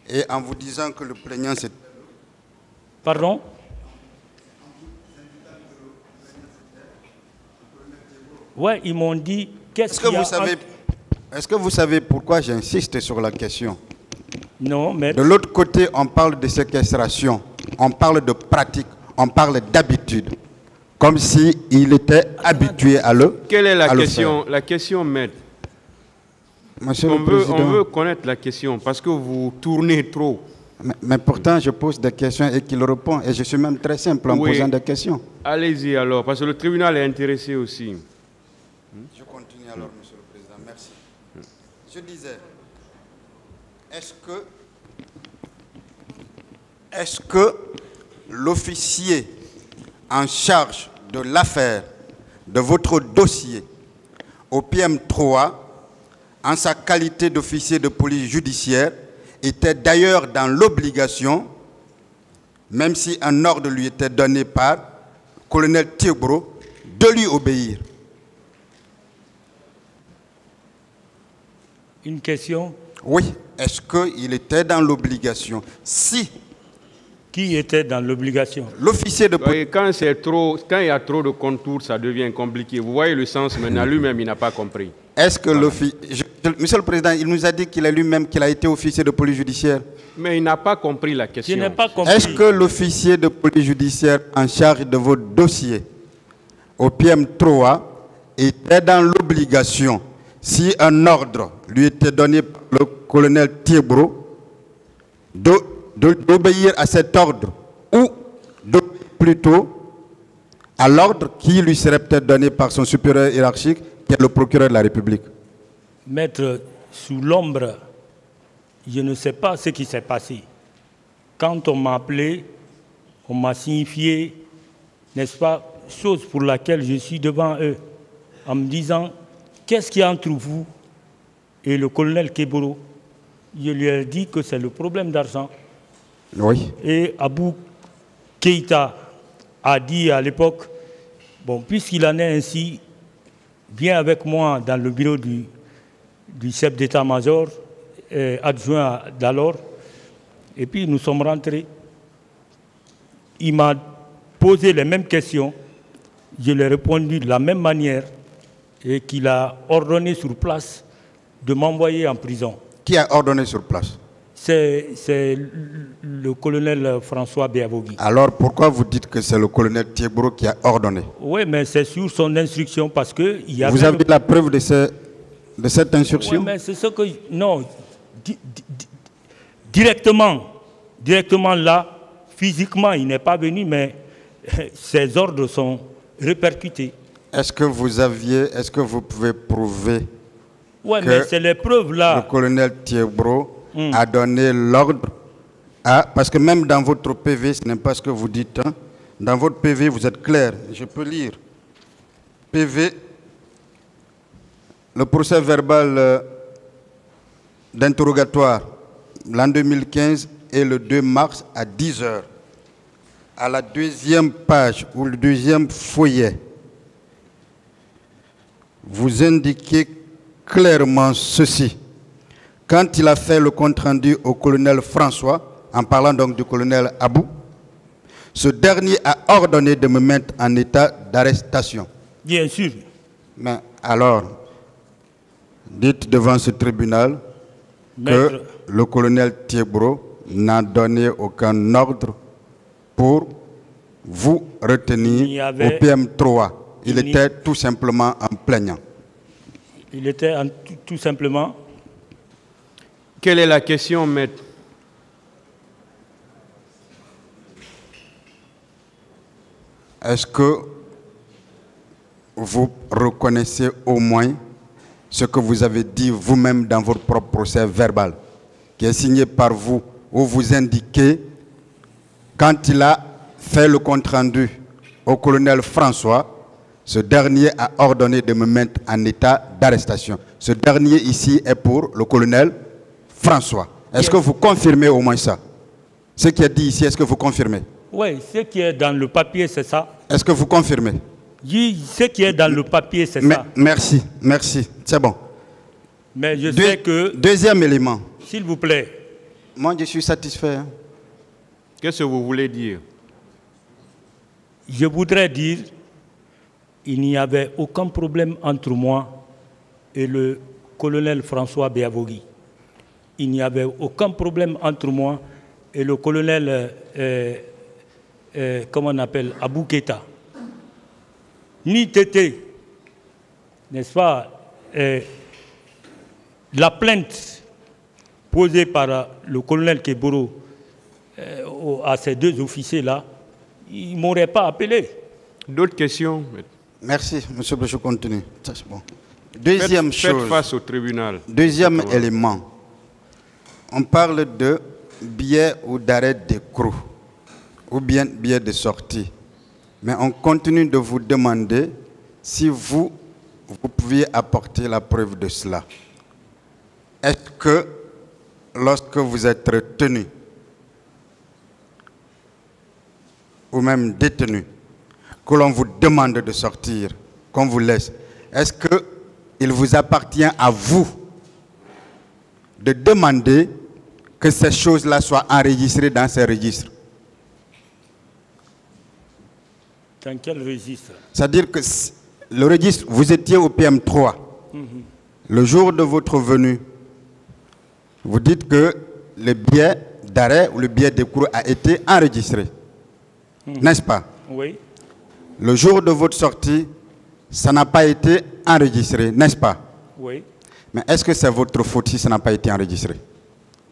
Et en vous disant que le plaignant c'est... Pardon? Ouais, ils m'ont dit... Est-ce que vous savez pourquoi j'insiste sur la question? Non, mais... De l'autre côté, on parle de séquestration, on parle de pratique, on parle d'habitude. Comme s'il était habitué à le Quelle est la question? faire. La question, maître. Monsieur On le Président, veut connaître la question parce que vous tournez trop. mais pourtant, je pose des questions et qu'il répond. Et je suis même très simple en posant des questions. Allez-y alors, parce que le tribunal est intéressé aussi. Je continue alors, Monsieur le Président. Merci. Je disais, est-ce que l'officier en charge de l'affaire de votre dossier au PM3, en sa qualité d'officier de police judiciaire, était d'ailleurs dans l'obligation, même si un ordre lui était donné par le colonel Thiebro, de lui obéir? Une question? Oui. Est-ce qu'il était dans l'obligation? Si. Qui était dans l'obligation? L'officier de police. Quand il y a trop de contours, ça devient compliqué. Vous voyez le sens maintenant, lui-même, il n'a pas compris. Est-ce que Monsieur le Président, il nous a dit qu'il a lui-même qu'il a été officier de police judiciaire. Mais il n'a pas compris la question. Je n'ai pas compris. Est-ce que l'officier de police judiciaire en charge de votre dossier au PM3 était dans l'obligation, si un ordre lui était donné par le colonel Thiebro, d'obéir à cet ordre ou plutôt à l'ordre qui lui serait peut-être donné par son supérieur hiérarchique, qui est le procureur de la République? Maître, sous l'ombre, je ne sais pas ce qui s'est passé. Quand on m'a appelé, on m'a signifié, n'est-ce pas, chose pour laquelle je suis devant eux, en me disant, qu'est-ce qu'il y a entre vous et le colonel Keboro? Je lui ai dit que c'est le problème d'argent. Oui. Et Abou Keïta a dit à l'époque, bon, puisqu'il en est ainsi, viens avec moi dans le bureau du chef d'état-major, adjoint d'alors, et puis nous sommes rentrés. Il m'a posé les mêmes questions, je lui ai répondu de la même manière, et qu'il a ordonné sur place de m'envoyer en prison. Qui a ordonné sur place? C'est le colonel François Béavogui. Alors pourquoi vous dites que c'est le colonel Thiebro qui a ordonné? Oui, mais c'est sur son instruction parce que... Vous avez la preuve de cette instruction? Oui, mais c'est ce que... Non, directement là, physiquement, il n'est pas venu, mais ses ordres sont répercutés. Est-ce que vous pouvez prouver ouais, que mais c'est les preuves là. Le colonel Thiebro a donné l'ordre à... Parce que même dans votre PV, ce n'est pas ce que vous dites. Hein, dans votre PV, vous êtes clair. Je peux lire. PV, le procès verbal d'interrogatoire, l'an 2015 et le 2 mars à 10 h. À la deuxième page ou le deuxième feuillet, vous indiquez clairement ceci. Quand il a fait le compte-rendu au colonel François, en parlant donc du colonel Abou, ce dernier a ordonné de me mettre en état d'arrestation. Bien sûr. Mais alors, dites devant ce tribunal que le colonel Thiebro n'a donné aucun ordre pour vous retenir au PM3. Il était tout simplement en plaignant. Il était tout simplement... Quelle est la question, maître? Est-ce que vous reconnaissez au moins ce que vous avez dit vous-même dans votre propre procès verbal, qui est signé par vous, où vous indiquez, quand il a fait le compte-rendu au colonel François, ce dernier a ordonné de me mettre en état d'arrestation. Ce dernier ici est pour le colonel François. Est-ce que vous confirmez au moins ça? Ce qui est dit ici, est-ce que vous confirmez? Oui, ce qui est dans le papier, c'est ça. Est-ce que vous confirmez? Ce qui est dans le papier, c'est ça. Merci, merci, c'est bon. Mais je sais que... Deuxième élément. S'il vous plaît. Moi, je suis satisfait. Hein. Qu'est-ce que vous voulez dire? Je voudrais dire qu'il n'y avait aucun problème entre moi et le colonel François Béavogui. Il n'y avait aucun problème entre moi et le colonel, comment on appelle, Abou Keïta. Ni Tété, n'est-ce pas, la plainte posée par le colonel Keboro à ces deux officiers-là, ils ne m'auraient pas appelé. D'autres questions? Merci, monsieur le président, continue. Bon. Deuxième chose. Faites face au tribunal. Deuxième élément. On parle de billets ou d'arrêt d'écrou, ou bien billets de sortie. Mais on continue de vous demander si vous pouviez apporter la preuve de cela. Est-ce que lorsque vous êtes retenu ou même détenu, que l'on vous demande de sortir, qu'on vous laisse, est-ce qu'il vous appartient à vous de demander que ces choses-là soient enregistrées dans ces registres? Dans quel registre? C'est-à-dire que le registre, vous étiez au PM3. Le jour de votre venue, vous dites que le billet d'arrêt ou le billet d'écrou a été enregistré. N'est-ce pas? Oui. Le jour de votre sortie, ça n'a pas été enregistré, n'est-ce pas? Oui. Mais est-ce que c'est votre faute si ça n'a pas été enregistré?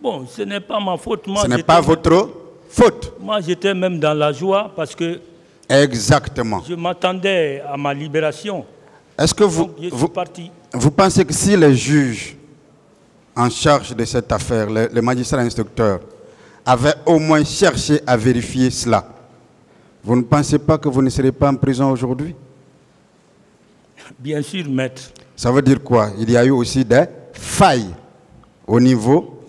Bon, ce n'est pas ma faute. Moi, ce n'est pas votre faute. Moi, j'étais même dans la joie parce que exactement. Je m'attendais à ma libération. Est-ce que vous pensez que si les juges en charge de cette affaire, les magistrats instructeurs, avaient au moins cherché à vérifier cela, vous ne pensez pas que vous ne serez pas en prison aujourd'hui? Bien sûr, maître. Ça veut dire quoi? Il y a eu aussi des failles au niveau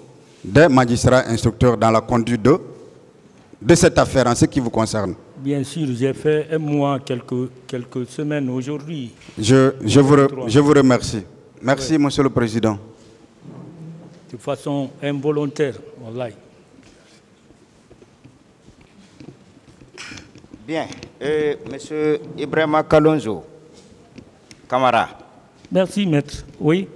des magistrats instructeurs dans la conduite de cette affaire en ce qui vous concerne. Bien sûr, j'ai fait un mois, quelques semaines aujourd'hui. Je vous remercie. Merci, ouais. Monsieur le Président. De façon involontaire, wallahi. Bien. Monsieur Ibrahima Kalonzo, Camara. Merci, maître. Oui.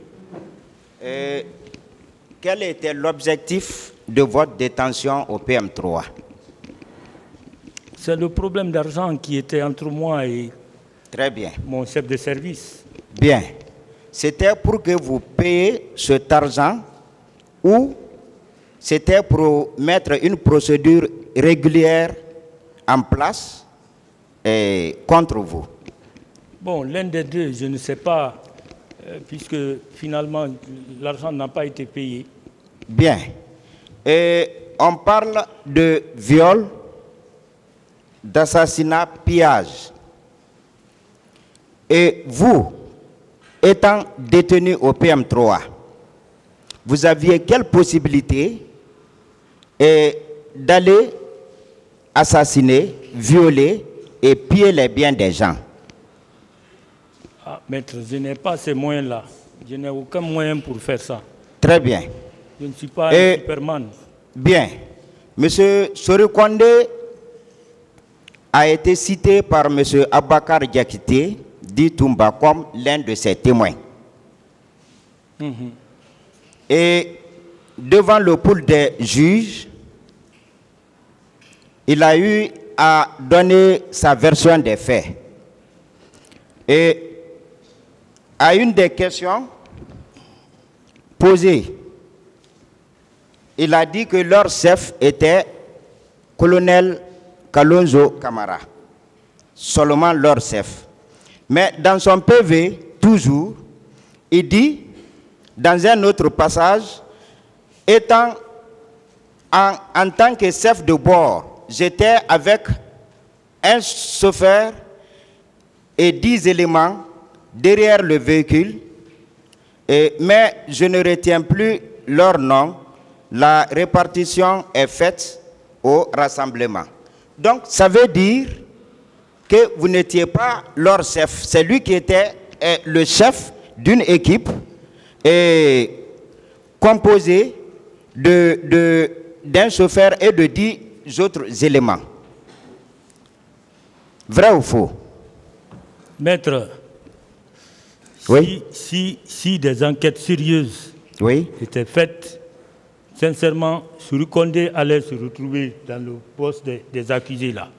Quel était l'objectif de votre détention au PM3? C'est le problème d'argent qui était entre moi et très bien. Mon chef de service. Bien. C'était pour que vous payiez cet argent ou c'était pour mettre une procédure régulière en place contre vous? Bon, l'un des deux, je ne sais pas, puisque finalement l'argent n'a pas été payé. Bien. On parle de viol, d'assassinat, pillage. Et vous, étant détenu au PM3, vous aviez quelle possibilité d'aller assassiner, violer et piller les biens des gens? Ah, maître, je n'ai pas ces moyens-là. Je n'ai aucun moyen pour faire ça. Très bien. Je ne suis pas un Superman. Bien. Monsieur Sorikonde a été cité par M. Abakar Diakité, dit Toumba, comme l'un de ses témoins. Et devant le pool des juges, il a eu à donner sa version des faits. Et à une des questions posées, il a dit que leur chef était colonel Kalonzo Camara. Seulement leur chef. Mais dans son PV, toujours, il dit, dans un autre passage, étant en tant que chef de bord, j'étais avec un chauffeur et 10 éléments derrière le véhicule, mais je ne retiens plus leur nom. La répartition est faite au rassemblement. Donc, ça veut dire que vous n'étiez pas leur chef. C'est lui qui était le chef d'une équipe composée de d'un chauffeur et de 10 autres éléments. Vrai ou faux? Maître, Oui. si des enquêtes sérieuses Oui. étaient faites, sincèrement, Suru Condé allait se retrouver dans le poste des accusés là.